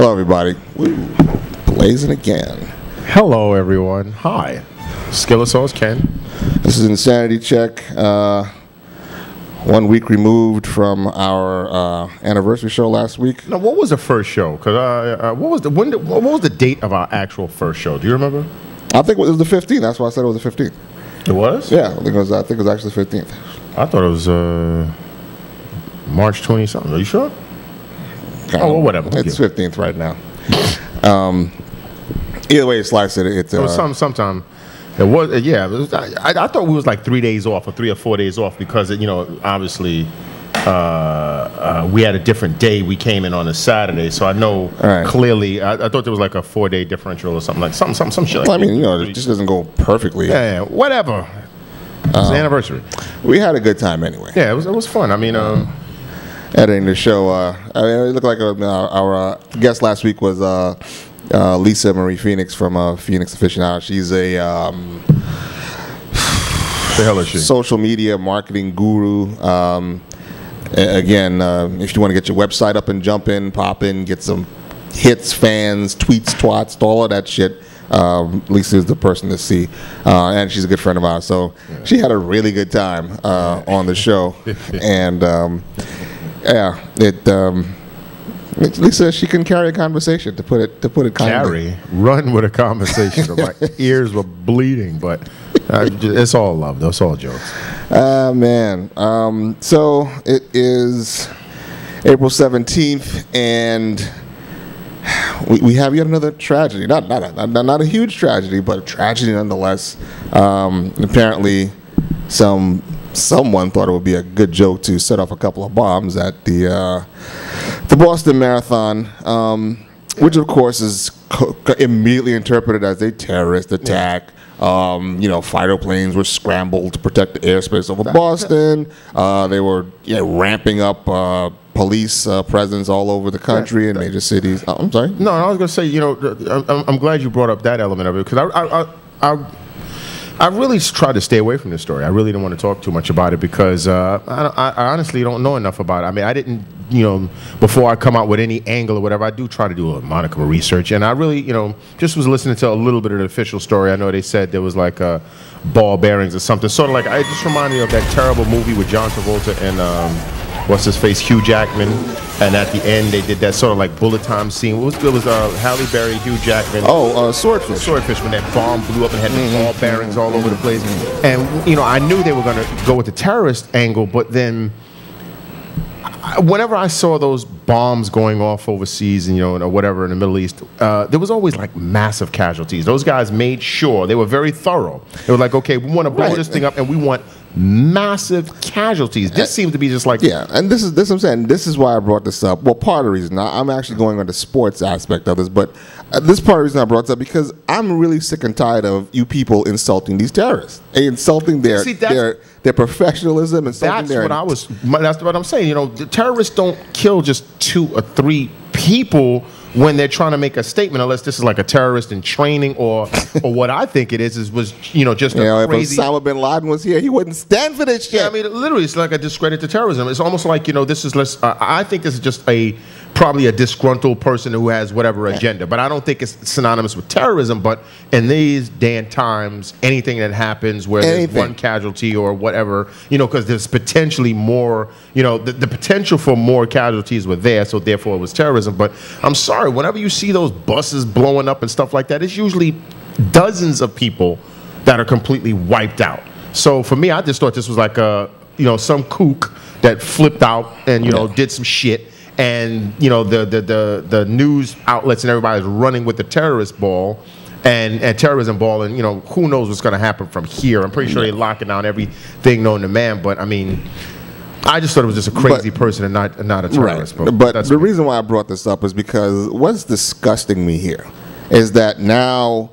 Hello, everybody. Woo. Blazing again. Hello, everyone. Hi. Skillet Ken. This is Insanity Check. 1 week removed from our anniversary show last week. Now, what was the first show? Cause what was the date of our actual first show? Do you remember? I think it was the 15th. That's why I said it was the 15th. It was? Yeah, I think it was actually the 15th. I thought it was March 20 something. Are you sure? Oh, well, whatever. It's 15th right now. Either way you slice it, it was sometime. It was, yeah. It was, I thought we was like 3 days off or 3 or 4 days off because obviously we had a different day. We came in on a Saturday, so I know clearly. I thought there was like a 4-day differential or something some shit. Like I mean, it just doesn't go perfectly. Yeah, whatever. It's the anniversary. We had a good time anyway. Yeah, it was fun. I mean, editing the show. It looked like our guest last week was Lisa Marie Phoenix from Phoenix Aficionado. She's a the hell is she? Social media marketing guru. Again, if you want to get your website up and jump in, pop in, get some hits, fans, tweets, twats, all of that shit. Lisa is the person to see, and she's a good friend of ours. So she had a really good time on the show, and yeah, Lisa, she can carry a conversation. To put it kindly. Run with a conversation. My ears were bleeding, but it's all love. That's all jokes. Man. So it is April 17th, and we have yet another tragedy. Not a huge tragedy, but a tragedy nonetheless. Apparently, someone thought it would be a good joke to set off a couple of bombs at the Boston Marathon, which of course is immediately interpreted as a terrorist attack. Fighter planes were scrambled to protect the airspace over Boston. They were ramping up police presence all over the country in major cities. Oh, I'm sorry. No, I was going to say, I'm glad you brought up that element of it because I really tried to stay away from this story. I really didn't want to talk too much about it because I honestly don't know enough about it. I mean, I didn't, before I come out with any angle or whatever, I do try to do a modicum of research. And I really, just was listening to a little bit of the official story. I know they said there was like ball bearings or something. Sort of like, it just reminded me of that terrible movie with John Travolta and, Hugh Jackman. And at the end, they did that sort of like bullet time scene. It was Halle Berry, Hugh Jackman. Oh, Swordfish. Swordfish, when that bomb blew up and had the ball bearings all over the place. And, I knew they were going to go with the terrorist angle, but then whenever I saw those bombs going off overseas and, or whatever in the Middle East, there was always like massive casualties. Those guys made sure, they were very thorough. They were like, okay, we want to blow this thing up and we want massive casualties. This seems to be just like... Yeah, and this is I'm saying, this is why I brought this up. Well, part of the reason, I'm actually going on the sports aspect of this, but this part of the reason I brought this up because I'm really sick and tired of you people insulting these terrorists. Insulting their professionalism, insulting that's what I'm saying. The terrorists don't kill just 2 or 3 people when they're trying to make a statement, unless this is like a terrorist in training or what I think it was just a crazy... If Osama bin Laden was here, he wouldn't stand for this shit. Yeah, I mean, literally, it's like a discredit to terrorism. It's almost like, this is less... I think this is just probably a disgruntled person who has whatever agenda, but I don't think it's synonymous with terrorism. But in these day and times, anything that happens where there's one casualty or whatever, because there's potentially more, the potential for more casualties were there, so therefore it was terrorism. But I'm sorry, whenever you see those buses blowing up and stuff like that, it's usually dozens of people that are completely wiped out. So for me, I just thought this was like some kook that flipped out and did some shit. And the news outlets and everybody's running with the terrorist ball and terrorism ball, and who knows what's going to happen from here. I'm pretty sure they're locking down everything known to man. But I mean, I just thought it was just a crazy person and not a terrorist. Right. But the reason why I brought this up is because what's disgusting me here is that now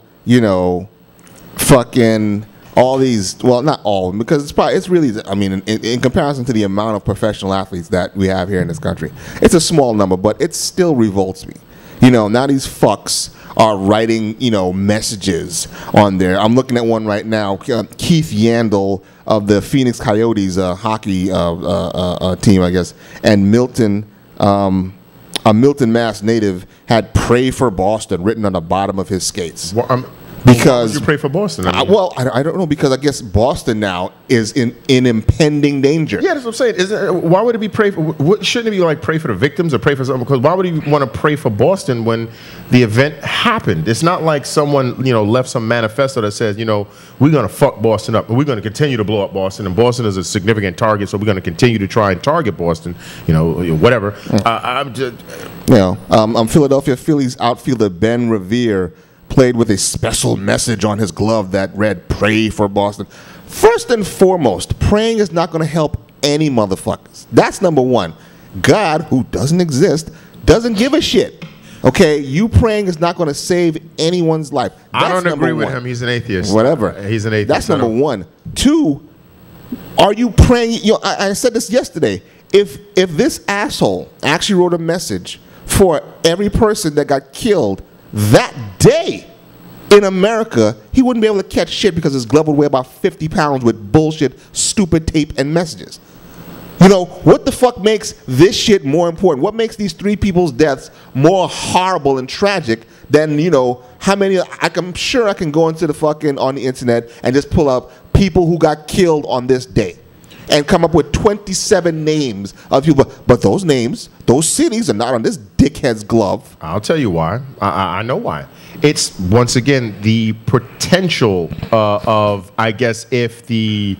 fucking all these, well, not all of them, because it's really, I mean, in comparison to the amount of professional athletes that we have here in this country, it's a small number, but it still revolts me. Now these fucks are writing, messages on there. I'm looking at one right now. Keith Yandel of the Phoenix Coyotes hockey team, I guess, and Milton a Milton, Mass native had "Pray for Boston" written on the bottom of his skates. Well, because why would you pray for Boston? I mean, I don't know, because I guess Boston now is in impending danger. yeah, that's what I'm saying. Why would it be pray for? Shouldn't it be like pray for the victims or pray for something? Because why would he want to pray for Boston when the event happened? It's not like someone left some manifesto that says we're gonna fuck Boston up and we're gonna continue to blow up Boston, and Boston is a significant target, so we're gonna continue to try and target Boston. Whatever. I'm just Philadelphia Phillies outfielder Ben Revere played with a special message on his glove that read, "Pray for Boston." First and foremost, praying is not going to help any motherfuckers. That's number one. God, who doesn't exist, doesn't give a shit. Okay, you praying is not going to save anyone's life. That's I don't agree with one. him. He's an atheist. Whatever. He's an atheist. That's number one. Two, are you praying? I said this yesterday. If this asshole actually wrote a message for every person that got killed that day in America, he wouldn't be able to catch shit because his glove would weigh about 50 pounds with bullshit, stupid tape and messages. What the fuck makes this shit more important? What makes these 3 people's deaths more horrible and tragic than, how many? I'm sure I can go into the fucking on the internet and just pull up people who got killed on this day and come up with 27 names of people. But those names, those cities are not on this dickhead's glove. I'll tell you why. I know why. It's, once again, the potential of, I guess, if the,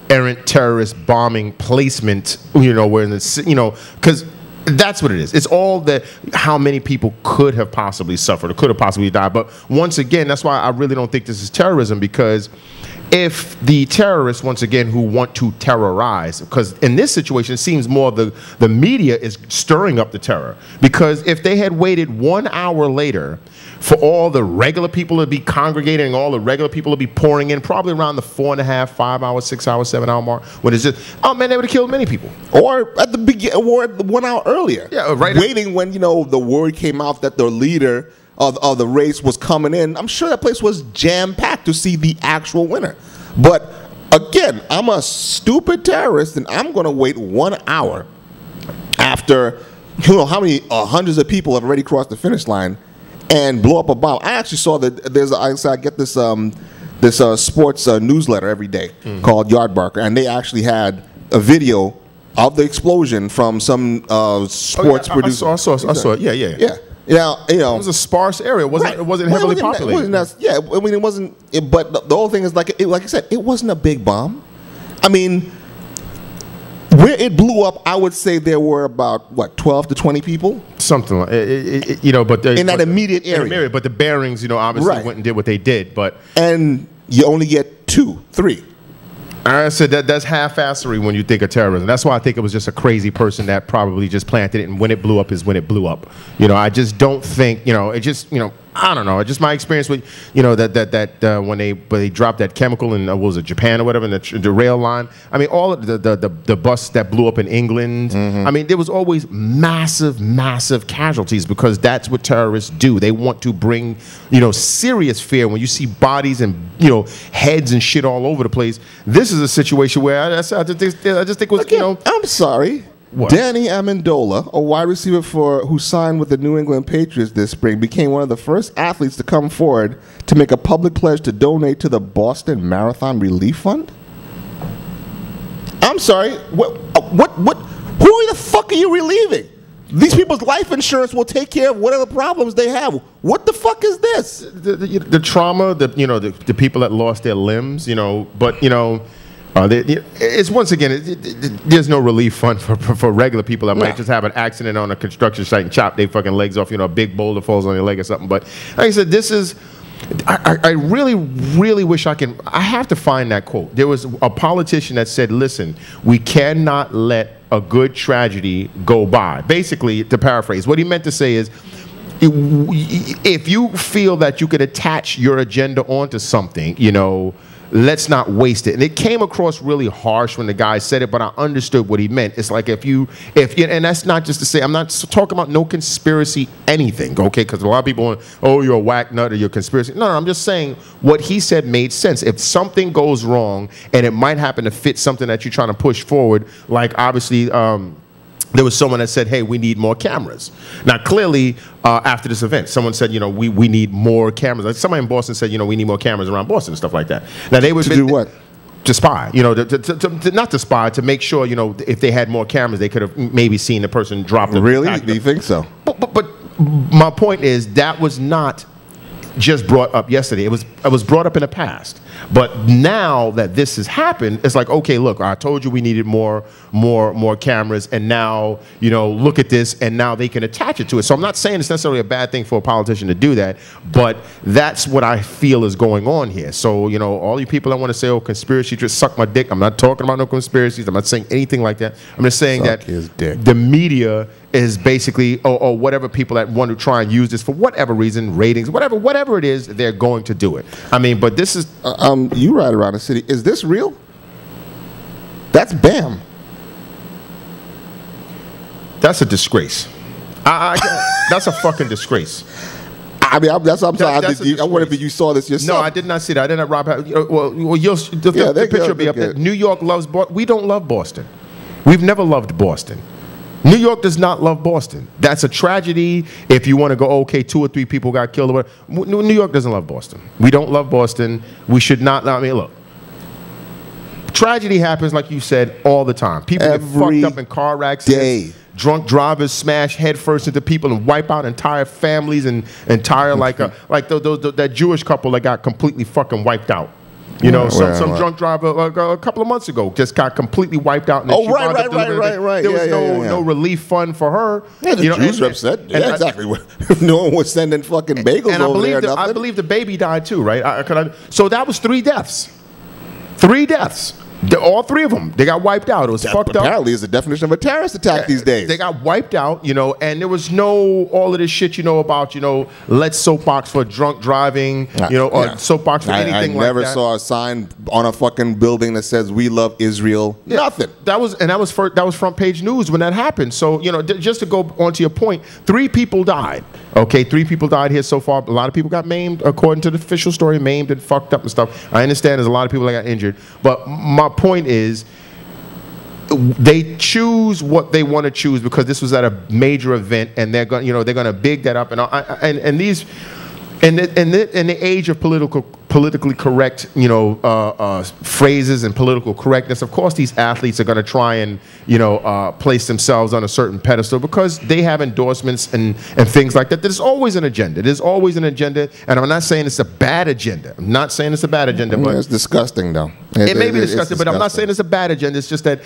errant terrorist bombing placement, where in the, because that's what it is. It's all that how many people could have possibly suffered or could have possibly died. But once again, that's why I really don't think this is terrorism, because if the terrorists, once again, who want to terrorize, because in this situation, it seems more the media is stirring up the terror. Because if they had waited 1 hour later for all the regular people to be congregating and all the regular people to be pouring in, probably around the 4.5, 5 hour, 6 hour, 7 hour mark, when it's just, oh man, they would have killed many people. Or at the beginning, or 1 hour earlier. Yeah, right. Waiting when, the word came out that the leader of the race was coming in. I'm sure that place was jam-packed to see the actual winner. But again, I'm a stupid terrorist, and I'm going to wait 1 hour after, how many hundreds of people have already crossed the finish line and blow up a bomb. I actually saw that I get this sports newsletter every day called Yardbarker, and they actually had a video of the explosion from some sports producer. I saw it. Yeah. It was a sparse area. It wasn't heavily populated. It wasn't. But the whole thing is like I said, it wasn't a big bomb. I mean, where it blew up, I would say there were about 12 to 20 people, something like but in that immediate area. But the bearings, obviously went and did what they did. And you only get 2, 3. I said that's half-assery when you think of terrorism. That's why I think it was just a crazy person that probably just planted it, and when it blew up is when it blew up. I just don't think, it just, I don't know. It's just my experience with, when they dropped that chemical in, what was it, Japan or whatever, in the rail line. I mean, all of the bus that blew up in England. I mean, there was always massive, massive casualties, because that's what terrorists do. They want to bring, serious fear. When you see bodies and, heads and shit all over the place, this is a situation where I just think it was, Again, I'm sorry. What? Danny Amendola, a wide receiver who signed with the New England Patriots this spring, became one of the first athletes to come forward to make a public pledge to donate to the Boston Marathon Relief Fund. I'm sorry. What? Who the fuck are you relieving? These people's life insurance will take care of whatever problems they have. What the fuck is this? The trauma, the people that lost their limbs, but it's once again, there's no relief fund for regular people that might just have an accident on a construction site and chop their fucking legs off. A big boulder falls on your leg or something. But like I said, this is. I really, really wish I have to find that quote. There was a politician that said, listen, we cannot let a good tragedy go by. Basically, to paraphrase, what he meant to say is, if you feel that you could attach your agenda onto something, let's not waste it. And it came across really harsh when the guy said it, but I understood what he meant. It's like if and that's not just to say, I'm not talking about no conspiracy anything, okay? Because a lot of people want, oh, you're a whack nut or you're a conspiracy. No, I'm just saying what he said made sense. If something goes wrong and it might happen to fit something that you're trying to push forward, like obviously, there was someone that said, hey, we need more cameras. Now, clearly, after this event, someone said, we need more cameras. Like somebody in Boston said, we need more cameras around Boston and stuff like that. Now, they would do what? To spy, not to spy, to make sure, if they had more cameras, they could have maybe seen the person drop the Really? package. Do you think so? But my point is that was not just brought up yesterday. It was brought up in the past. But now that this has happened, it's like, okay, look, I told you we needed more cameras, and now, look at this, and now they can attach it to it. So I'm not saying it's necessarily a bad thing for a politician to do that, but that's what I feel is going on here. So, all you people that want to say, oh, conspiracy, just suck my dick. I'm not talking about no conspiracies. I'm not saying anything like that. I'm just saying Suck that his dick. the media is basically, or whatever people that want to try and use this for whatever reason, ratings, whatever it is, they're going to do it. I mean, but this is... you ride around the city. Is this real? That's B.A.M. That's a disgrace. That's a fucking disgrace. I mean, that's what I'm saying. I wonder if you saw this yourself. No, I did not see that. I did not, Rob. The picture will be up there. New York loves Boston. We don't love Boston. We've never loved Boston. New York does not love Boston. That's a tragedy. If you want to go, okay, 2 or 3 people got killed. Or whatever. New York doesn't love Boston. We don't love Boston. We should not. I mean, look. Tragedy happens, like you said, all the time. People get fucked up in car accidents. Drunk drivers smash headfirst into people and wipe out entire families and entire that Jewish couple that got completely fucking wiped out. Some drunk driver a couple of months ago just got completely wiped out. And Right. There was no relief fund for her. Yeah, the Jews were upset. Yeah, exactly. No one was sending fucking bagels over there. I believe the baby died too, right? So that was 3 deaths. 3 deaths. All 3 of them, they got wiped out. It was fucked up. Apparently, is the definition of a terrorist attack these days. They got wiped out, and there was all of this shit, about, let's soapbox for drunk driving, or soapbox for anything like that. I never saw a sign on a fucking building that says "We love Israel." Yeah. Nothing. That was front page news when that happened. So just to go on to your point, 3 people died. Okay, 3 people died here so far. A lot of people got maimed, according to the official story, maimed and fucked up and stuff. I understand there's a lot of people that got injured, but my point is, they choose what they want to choose because this was at a major event, and they're going, they're going to big that up, and these. In the age of politically correct, phrases and political correctness, of course, these athletes are going to try and, place themselves on a certain pedestal because they have endorsements and things like that. There's always an agenda. There's always an agenda, and I'm not saying it's a bad agenda. I'm not saying it's a bad agenda, but it's disgusting, though. It may be disgusting, but I'm not saying it's a bad agenda. It's just that,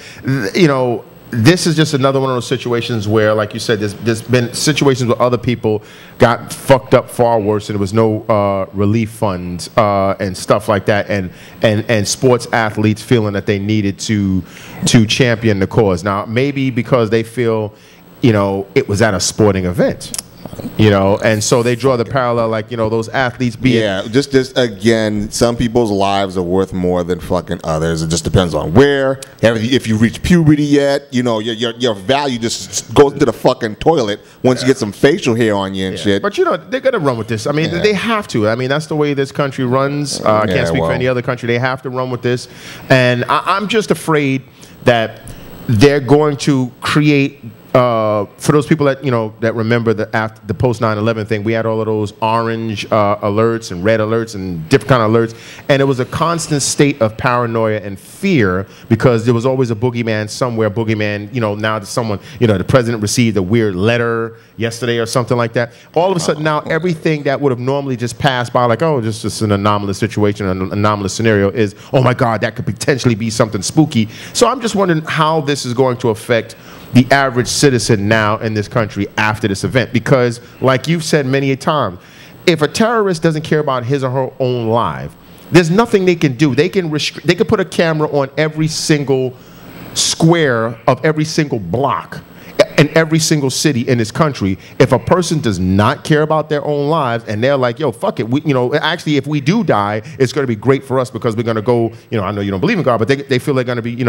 this is just another one of those situations where, like you said, there's been situations where other people got fucked up far worse, and there was no relief funds and stuff like that, and sports athletes feeling that they needed to champion the cause. Now, maybe because they feel, it was at a sporting event. And so they draw the parallel, like, those athletes just again, some people's lives are worth more than fucking others. It just depends on where. If you reach puberty yet, your value just goes to the fucking toilet once you get some facial hair on you and shit. But they're gonna run with this. I mean, they have to. I mean, that's the way this country runs. I can't speak for any other country. They have to run with this, and I'm just afraid that they're going to create. For those people that that remember after the post 9/11 thing, we had all of those orange alerts and red alerts and different kind of alerts, and it was a constant state of paranoia and fear because there was always a boogeyman somewhere. Boogeyman, now that someone, the president received a weird letter yesterday or something like that. All of a sudden now everything that would have normally just passed by like, oh, just an anomalous situation, an anomalous scenario is, oh my God, that could potentially be something spooky. So I'm just wondering how this is going to affect the average citizen now in this country after this event, because like you've said many a time, if a terrorist doesn't care about his or her own life, there's nothing they can do. They can put a camera on every single square of every single block in every single city in this country. If a person does not care about their own lives and they're like, yo, fuck it, actually if we do die, it's going to be great for us because we're going to go, I know you don't believe in God, but they feel they're going to be,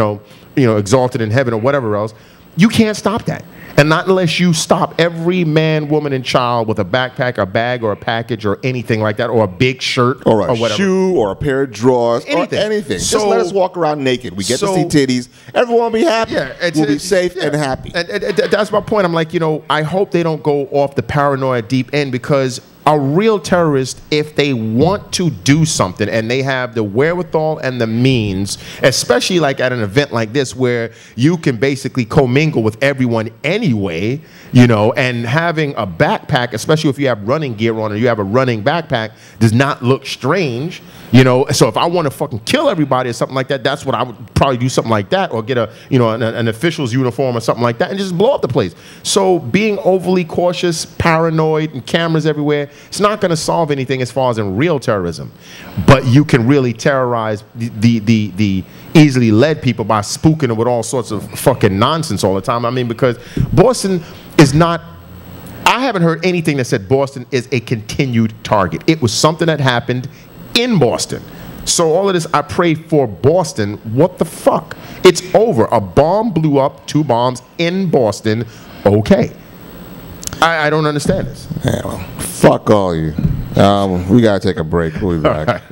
exalted in heaven or whatever else. You can't stop that. And not unless you stop every man, woman, and child with a backpack, a bag, or a package, or anything like that, or a big shirt, or a whatever. shoe, or a pair of drawers, Anything. or anything. So, just let us walk around naked. We get to see titties. Everyone will be happy. Yeah, we'll be safe and happy. And that's my point. I'm like, you know, I hope they don't go off the paranoia deep end, because a real terrorist, if they want to do something and they have the wherewithal and the means, especially like at an event like this where you can basically commingle with everyone anyway, you know, and having a backpack, especially if you have running gear on or you have a running backpack, does not look strange, you know. So if I want to fucking kill everybody or something like that, that's what I would probably do, something like that, or get a, you know, an official's uniform or something like that and just blow up the place. So being overly cautious, paranoid, and cameras everywhere, it's not going to solve anything as far as in real terrorism. But you can really terrorize the easily led people by spooking them with all sorts of fucking nonsense all the time. I mean, because Boston is not, I haven't heard anything that said Boston is a continued target. It was something that happened in Boston. So all of this, I pray for Boston. What the fuck? It's over. A bomb blew up, 2 bombs in Boston. Okay. I don't understand this. Yeah, well, fuck all you. We got to take a break. We'll be back.